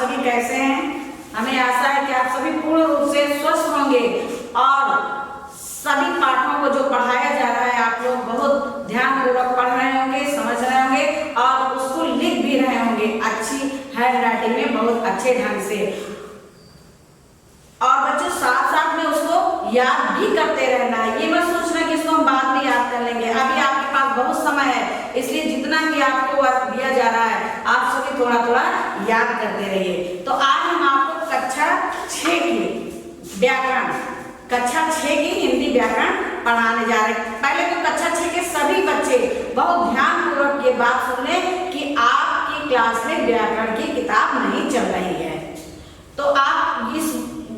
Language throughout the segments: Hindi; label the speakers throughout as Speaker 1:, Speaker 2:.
Speaker 1: सभी कैसे हैं? हमें आशा है कि आप सभी पूर्ण रूप से स्वस्थ होंगे और सभी पाठों को जो पढ़ाया जा रहा है आप लोग बहुत ध्यानपूर्वक पढ़ रहे होंगे, समझ रहे होंगे और उसको लिख भी रहे होंगे अच्छी हैंडराइटिंग में, बहुत अच्छे ढंग से। और बच्चों साथ साथ में उसको याद भी करते रहना है। ये मत सोचना कि इसको हम बाद में याद कर लेंगे, अभी आपके पास बहुत समय है, इसलिए जितना भी आपको वर्क दिया जा रहा है आप सभी थोड़ा थोड़ा याद करते रहिए। तो आज हम आपको कक्षा 6 की व्याकरण, कक्षा 6 की हिंदी व्याकरण पढ़ाने जा रहे हैं। पहले तो कक्षा 6 के सभी बच्चे बहुत ध्यानपूर्वक ये बात सुन लें कि आपकी क्लास में व्याकरण की किताब नहीं चल रही है। तो आप इस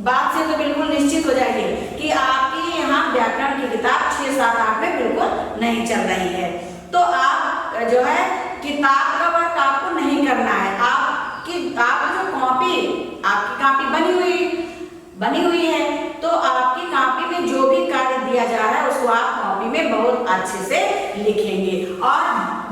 Speaker 1: बात से तो बिल्कुल निश्चित हो जाइए कि आपकी यहाँ व्याकरण की किताब 6, 7, 8 में बिल्कुल नहीं चल रही है। तो आप जो है किताब का वर्क आपको नहीं करना है। आपकी जो आपकी कॉपी बनी हुई है तो आपकी कॉपी में जो भी कार्य दिया जा रहा है उसको आप कॉपी में बहुत अच्छे से लिखेंगे और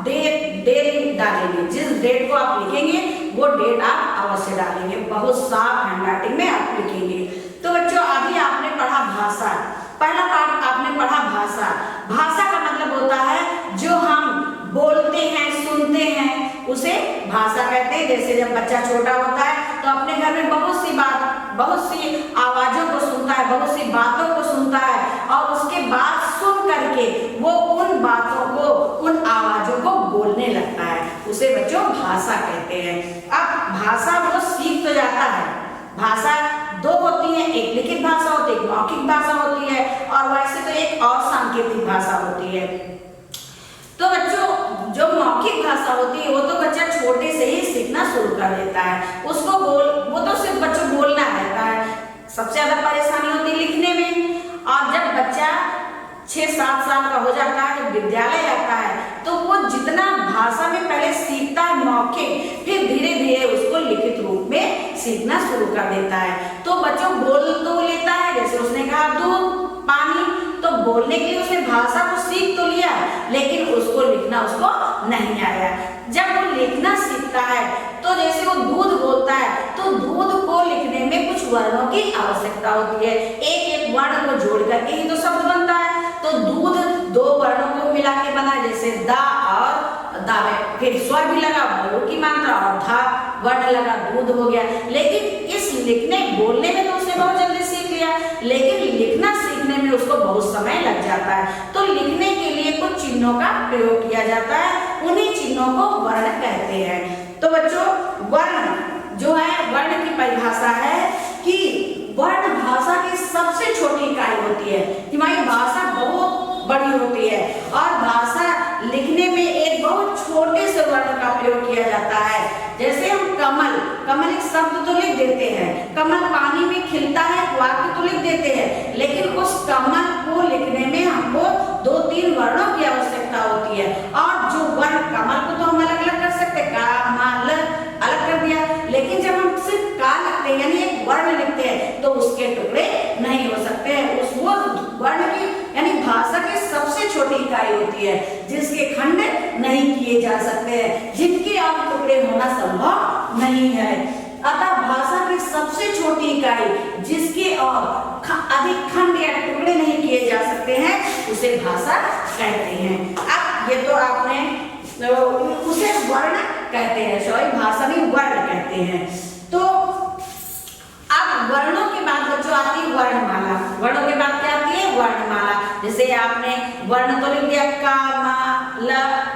Speaker 1: डेट डालेंगे। जिस डेट को आप लिखेंगे वो डेट आप अवश्य डालेंगे, बहुत साफ हैंडराइटिंग में आप लिखेंगे। तो बच्चों अभी आपने पढ़ा भाषा, पहला पाठ आपने पढ़ा भाषा। भाषा का मतलब होता है जो हम बोलते हैं, सुनते हैं, उसे भाषा कहते हैं। जैसे जब बच्चा छोटा होता है तो अपने घर में बहुत सी आवाजों को सुनता है, बहुत सी बातों को सुनता है और उसके बाद सुन करके वो उन बातों को, उन आवाजों को बोलने लगता है, उसे बच्चों भाषा कहते हैं। अब भाषा वो सीख तो जाता है। भाषा दो होती है, एक लिखित भाषा होती है, एक मौखिक भाषा होती है और वैसे तो एक और सांकेतिक भाषा होती है। तो बच्चों जो मौखिक भाषा होती है वो तो बच्चा छोटे से ही सीखना शुरू कर देता है, उसको वो तो सिर्फ बच्चों बोलना रहता है। सबसे ज्यादा परेशानी होती है लिखने में। और जब बच्चा 6-7 साल का हो जाता है, जब विद्यालय आता है तो वो जितना भाषा में पहले सीखता है मौखिक, फिर धीरे धीरे उसको लिखित रूप में सीखना शुरू कर देता है। तो बच्चों बोल तो लेता है, जैसे उसने कहा दूध, पानी, तो बोलने के लिए उसने भाषा को सीख तो लिया लेकिन उसको लिखना उसको नहीं आया। जब वो लिखना सीखता है तो जैसे वो दूध बोलता है तो दूध को लिखने में कुछ वर्णों की आवश्यकता होती है। एक एक वर्ण को जोड़ करके ही तो शब्द बनता है। तो दूध 2 वर्णों को मिला के बना, जैसे दा और दा में फिर स्वर भी लगा, वर्णों की मात्रा और धा वर्ण लगा, दूध हो गया। लेकिन इस लिखने बोलने में तो उसने बहुत जल्दी सीख लिया, लेकिन लिखना सीखने में उसको बहुत समय लग जाता है। तो लिखने के लिए कुछ चिन्हों का प्रयोग किया जाता है, उन्हीं चिन्हों को वर्ण कहते हैं। तो बच्चों वर्ण जो है, वर्ण की परिभाषा है कि वर्ण भाषा की सबसे छोटी इकाई होती है। हमारी भाषा बहुत बड़ी होती है और भाषा लिखने में एक बहुत छोटे से वर्ण का प्रयोग किया जाता है। जैसे हम कमल एक शब्द तो लिख देते हैं, कमल पानी में खिलता है वाक्य तो लिख देते हैं, लेकिन उस कमल को लिखने में हमको 2-3 वर्णों की आवश्यकता होती है। और जो वर्ण, कमल को तो हम अलग अलग कर सकते हैं, कमल अलग कर दिया, लेकिन जब हम सिर्फ का लिखते हैं यानी एक वर्ण लिखते हैं तो उसके टुकड़े नहीं हो सकते हैं। उस वो वर्ण की यानी भाषा की सबसे छोटी इकाई होती है जिसके खंड नहीं किए जा सकते हैं, जिनके अब टुकड़े होना संभव नहीं है। अतः भाषा की सबसे छोटी इकाई जिसके और अधिक खंड या टुकड़े नहीं किए जा सकते हैं उसे भाषा कहते हैं। अब ये तो आपने उसे वर्ण कहते हैं, सॉरी भाषा में वर्ण कहते हैं। तो अब वर्णों के बाद बच्चों आती है वर्णमाला। वर्णों के बाद क्या आती है? वर्णमाला। जैसे आपने वर्ण तो लिख दिया का, मा, ल,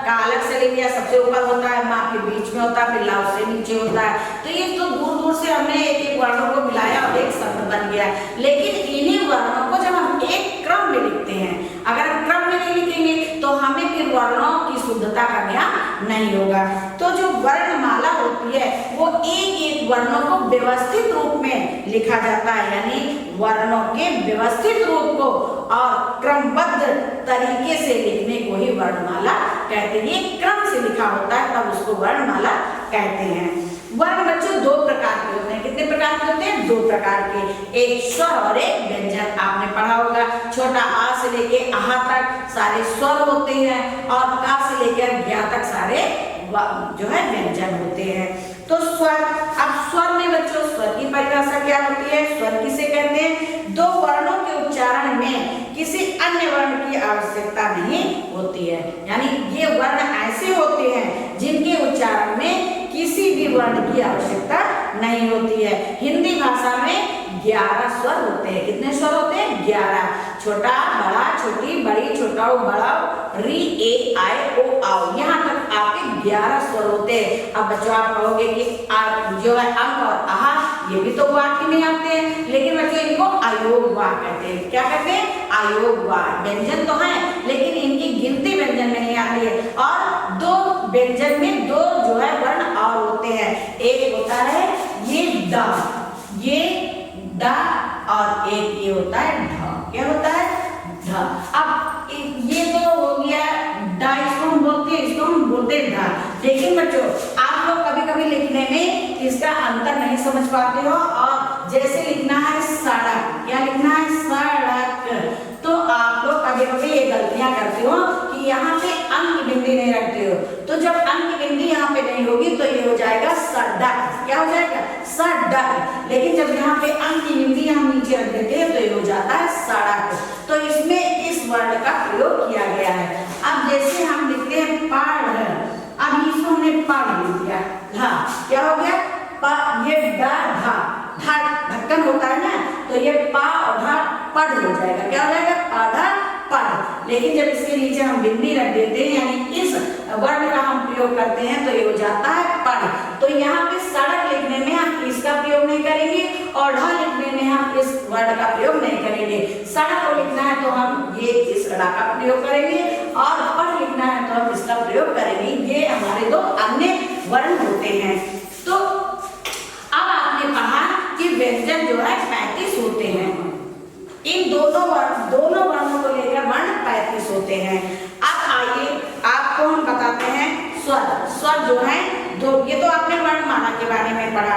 Speaker 1: का अलग से लिख दिया, सबसे ऊपर होता है, मा के बीच में होता है, फिर ला उससे नीचे होता है। तो ये तो दूर दूर से हमने एक एक वर्णों को मिलाया और एक शब्द बन गया। लेकिन इन्हीं वर्णों को जब हम एक क्रम में लिखते हैं, अगर हम क्रम में नहीं लिखेंगे तो हमें फिर वर्णों की शुद्धता का ज्ञान नहीं होगा। तो जो वर्णमाला होती है वो एक एक वर्णों को व्यवस्थित रूप में लिखा जाता है, यानी वर्णों के व्यवस्थित रूप को और क्रमबद्ध तरीके से लिखने को ही वर्णमाला कहते हैं। ये क्रम से लिखा होता है तब उसको वर्णमाला कहते हैं। वर्ण बच्चों 2 प्रकार के होते हैं। कितने प्रकार के होते हैं? 2 प्रकार के, एक स्वर और एक व्यंजन। आपने पढ़ा होगा छोटा आ से लेके आहा तक सारे स्वर होते हैं और का से लेकर ज्ञा तक सारे जो है व्यंजन होते हैं। तो स्वर, अब स्वर में बच्चों स्वर की परिभाषा क्या होती है? स्वर किसे कहते हैं? दो वर्णों के उच्चारण में किसी अन्य वर्ण की आवश्यकता नहीं होती है, यानी ये वर्ण ऐसे होते हैं जिनके उच्चारण में किसी भी वर्ण की आवश्यकता नहीं होती है। हिंदी भाषा में 11 स्वर होते हैं। कितने स्वर होते हैं? 11। छोटा, बड़ा, छोटी, बड़ी, छोटा, बड़ा, री, ए, आई, ओ, आओ, यहाँ तक आपके 11 स्वर होते हैं। अब बच्चों आप कहोगे कि जो है अंक और आहा ये भी तो वाक्य में आते हैं, लेकिन बच्चों इनको अयोग वाक्य कहते हैं। क्या कहते हैं? अयोग वाक्य। व्यंजन तो है लेकिन इनकी गिनती व्यंजन नहीं आती है। और दो व्यंजन में दो जो है वर्ण और होते हैं। एक होता है ये ड, ये ड, और एक ये होता है ढ। क्या होता है? ढ। अब ये तो हो गया ड, इसको हम बोलते हैं, इसको हम बोलते हैं ढ। लेकिन बच्चों आप लोग कभी कभी लिखने में इसका अंतर नहीं समझ पाते हो, और जैसे लिखना है सड़क, क्या लिखना है? सड़क। तो आप लोग कभी कभी ये गलतियां करते हो कि यहाँ पे अंक की बिंदी नहीं रखते हो। तो जब अंक की बिंदी यहाँ पे नहीं होगी तो ये हो जाएगा सड़क। क्या हो जाएगा? सड़क। लेकिन जब यहाँ पे अंक की बिंदी हम नीचे रख देते हैं तो ये हो जाता है सड़क। तो इसमें इस वर्ण का प्रयोग किया गया है। अब जैसे हम लिखते हैं पढ़, अब इसको हमने पढ़ लिख दिया, हाँ क्या हो गया? ये ढा, ढक्कन होता है ना, तो ये पा और ढा पढ़ हो जाएगा। क्या हो जाएगा? पढ़ा, पढ़। लेकिन जब इसके नीचे हम बिंदी रख देते हैं, यानी इस वर्ण का हम प्रयोग करते हैं, तो ये हो जाता है पढ़। तो यहाँ पे सड़क लिखने में हम इसका प्रयोग नहीं करेंगे और ढा लिखने में हम इस वर्ण का प्रयोग नहीं करेंगे। सड़क को लिखना है तो हम ये इस ड़ा का प्रयोग करेंगे, और पढ़ लिखना है तो हम इसका प्रयोग करेंगे। ये हमारे दो अन्य वर्ण होते हैं। तो अब आपने पढ़ा कि व्यंजन जो है 35 होते हैं। इन दोनों वर्णों को लेकर वर्ण 35 होते हैं। अब आइए आपको हम बताते हैं स्वर। स्वर जो है दो, ये तो आपने वर्णमाला के बारे में पढ़ा।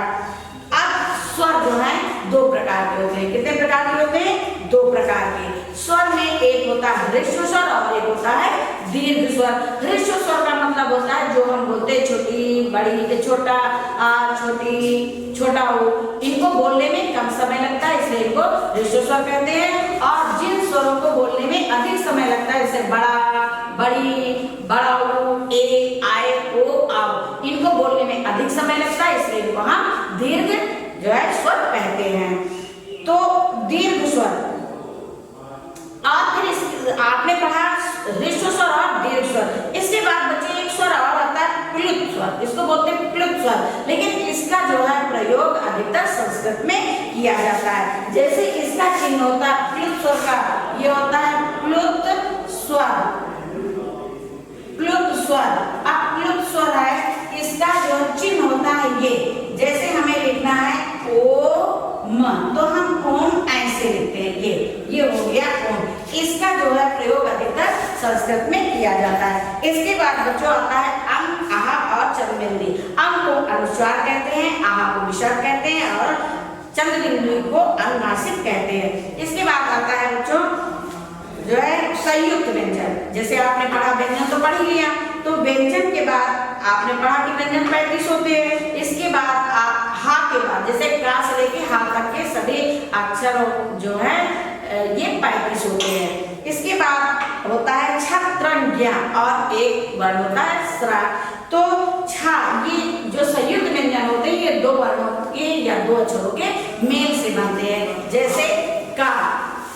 Speaker 1: अब स्वर जो है दो प्रकार के होते हैं। कितने प्रकार के होते हैं? दो प्रकार के। स्वर में एक होता है ह्रस्व स्वर और एक होता है दीर्घ स्वर। ह्रस्व स्वर का मतलब होता है जो हम बोलते हैं छोटी, बड़ी, छोटा, छोटी, छोटा हो, इनको बोलने में कम समय लगता है इसलिए इनको ह्रस्व स्वर कहते हैं। और जिन स्वरों को बोलने में अधिक समय लगता है जैसे बड़ा, बड़ी, बड़ाऊ, ए, आए, ओ, आओ, इनको बोलने में अधिक समय लगता है इसलिए इनको हम दीर्घ जो है स्वर कहते हैं। तो दीर्घ स्वर, और फिर आपने पढ़ा ह्रस्व स्वर और दीर्घ स्वर। इसके बाद बच्चे एक स्वर और आता है प्लुत स्वर, इसको बोलते हैं प्लुत स्वर। लेकिन इसका जो है प्रयोग अधिकतर संस्कृत में किया जाता है। जैसे इसका चिन्ह होता है प्लुत स्वर का, ये होता है प्लुत स्वर, प्लुत स्वर। अब प्लुत स्वर है, इसका जो चिन्ह होता है ये, जैसे हमें लिखना है ओम, तो हम ओम ऐसे लिखते हैं, ये हो गया ओम। इसका जो है प्रयोग अधिकतर संस्कृत में किया जाता है। इसके बाद बच्चों आता है अं, आहा और चंद्रबिंदी। अं को अनुस्वार कहते हैं, आहा को विसर्ग कहते हैं, और चंद्रबिंदी को अनुनासिक कहते हैं। इसके बाद आता है बच्चों जो है संयुक्त व्यंजन। जैसे आपने पढ़ा व्यंजन तो पढ़ लिया, तो व्यंजन के बाद आपने पढ़ा कि व्यंजन 35 होते हैं। इसके बाद आप हा के बाद, जैसे का से लेके हा तक के सभी अक्षर जो है ये 35 होते हैं। इसके बाद होता है छत्रज्ञ और एक वर्ण होता है स्रा। तो छा, ये जो संयुक्त व्यंजन होते हैं ये दो वर्णों के या दो अक्षरों के मेल से बनते हैं। जैसे का,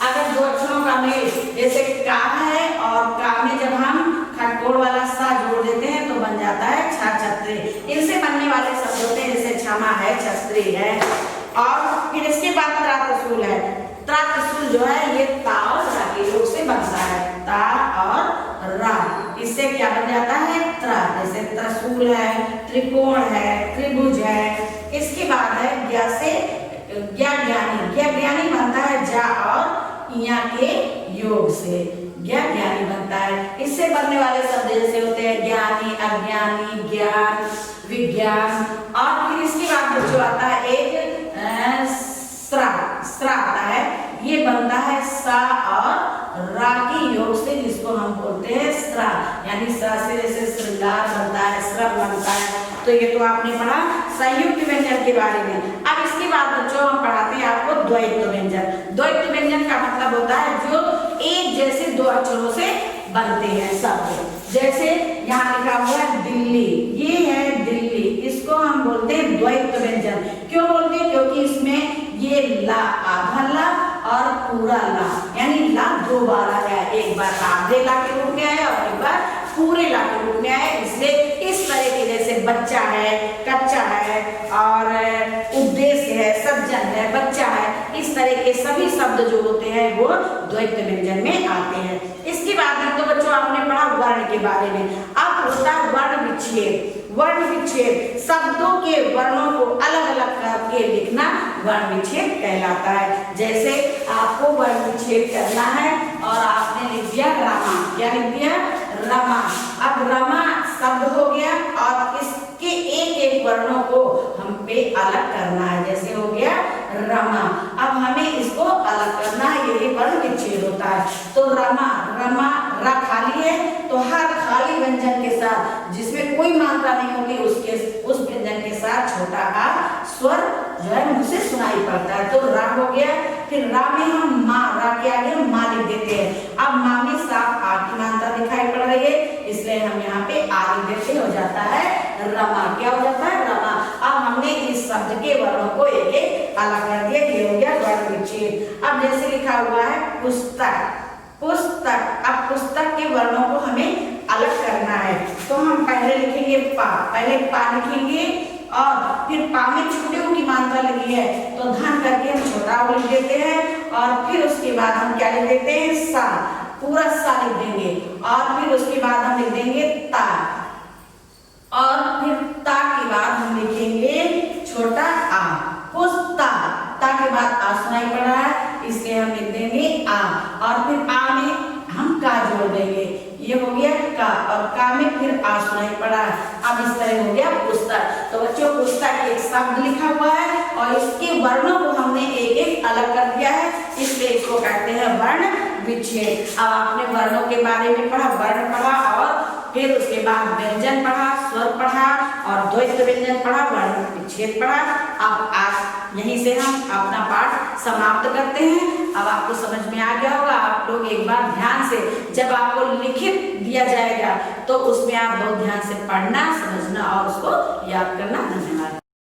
Speaker 1: अगर दो अक्षरों का मेल, जैसे का है और का में जब हम खटकोड़ वाला सा जोड़ देते हैं तो बन जाता है छा छत्री। इनसे बनने वाले शब्द होते हैं जैसे क्षमा है, छत्री है। और फिर इसके बाद त्रातसूल है। त्रातसूल जो है ये ता और रा के योग से बनता है, ता और रा, इससे क्या बन जाता है? त्रा। जैसे त्रसूल है, त्रिकोण है, त्रिभुज है। इसके बाद है ज्ञा से ज्ञानी। ज्ञानी बनता है जा और इया के योग से, ज्ञानी बनता है। इससे बनने वाले शब्द जैसे होते हैं ज्ञानी, अज्ञानी, ज्ञान, विज्ञान। और फिर इसके बाद बच्चों आता है एक स्रा आता है, ये बनता है सा और रा के योग से, जिसको हम बोलते हैं स्रा। यानी स्रा से जैसे श्रृंगार बनता है, श्रम बनता है। तो ये तो आपने पढ़ा संयुक्त व्यंजन के बारे में। अब इसके बाद बच्चों हम पढ़ाते हैं आपको द्वैत व्यंजन। द्वैत व्यंजन का मतलब होता है जो एक जैसे दो अक्षरों से बनते हैं शब्द। जैसे यहाँ लिखा हुआ है दिल्ली, ये है दिल्ली, इसको हम बोलते हैं द्वैत व्यंजन। क्यों बोलते हैं? क्योंकि इसमें ये ला आधा ला और पूरा ला, यानी ला दो बार आया, एक बार आधे ला के रूप में आया और एक बार पूरे ला के रूप में आया। इसलिए इस तरह के जैसे बच्चा है, कच्चा है और उद्देश्य है, सज्जन है, बच्चा है, इस तरह के सभी शब्द जो होते हैं वो द्वैत व्यंजन में आते हैं। इसके बाद में तो बच्चों आपने पढ़ा वर्ण के बारे में। अब होता है वर्ण विच्छेद। वर्ण विच्छेद शब्दों के वर्णों को अलग अलग करके लिखना वर्ण विच्छेद कहलाता है। जैसे आपको वर्ण विच्छेद करना है और आपने लिख दिया रमा, क्या लिख दिया? रमा। अब रमा शब्द हो गया और इसके एक एक वर्णों को हम पे अलग करना है। जैसे हो गया रमा, अब हमें इसको अलग करना है, यही वर्ण विच्छेद होता है। तो रमा, रमा, रा खाली है तो हर खाली व्यंजन के साथ जिसमें कोई मात्रा नहीं होगी उस व्यंजन के साथ छोटा आ स्वर जो है मुंह से सुनाई पड़ता है। तो रा हो गया। फिर रा में हम माँ, रा के आगे हम माँ लिख देते हैं। अब माँ में साफ आ की मात्रा दिखाई पड़ रही है, इसलिए हम यहाँ पे आ लिख देते, हो जाता है रमा। क्या हो जाता है? रमा। अब हमने इस शब्द के वर्णों को एक एक अलग कर दिया, ये हो गया वर्ण विच्छेद। अब जैसे लिखा हुआ है पुस्तक, पुस्तक। अब पुस्तक के वर्णों को हमें अलग करना है, तो हम पहले लिखेंगे पा, पहले पा लिखेंगे और फिर पा में छोटे की मात्रा लगी है तो धन करके हम छोटा लिख देते हैं और फिर उसके बाद हम क्या लिख देते हैं? सा, पूरा सा लिख देंगे और फिर उसके बाद हम लिख देंगे ता और फिर ता के बाद हम लिखेंगे छोटा आ। पुस्तक, ता के बाद आ सुनाई पड़ रहा है इसलिए हम लिख देंगे आ और फिर आ में हम का जोड़ देंगे, ये हो गया का और का में फिर आ सुनाई पड़ा। अब इस तरह हो गया पुस्तक। तो बच्चों पुस्तक एक शब्द लिखा हुआ है और इसके वर्णों को हमने एक एक अलग कर दिया है, इसलिए इसको कहते हैं वर्ण विच्छेद। अब आपने वर्णों के बारे में पढ़ा, वर्ण पढ़ा और फिर उसके बाद व्यंजन पढ़ा, स्वर पढ़ा और द्वैत व्यंजन पढ़ा, वर्ण विच्छेद पढ़ा। अब आज यहीं से हम अपना पाठ समाप्त करते हैं। अब आपको समझ में आ गया होगा। आप लोग एक बार ध्यान से, जब आपको लिखित दिया जाएगा तो उसमें आप बहुत ध्यान से पढ़ना, समझना और उसको याद करना। धन्यवाद।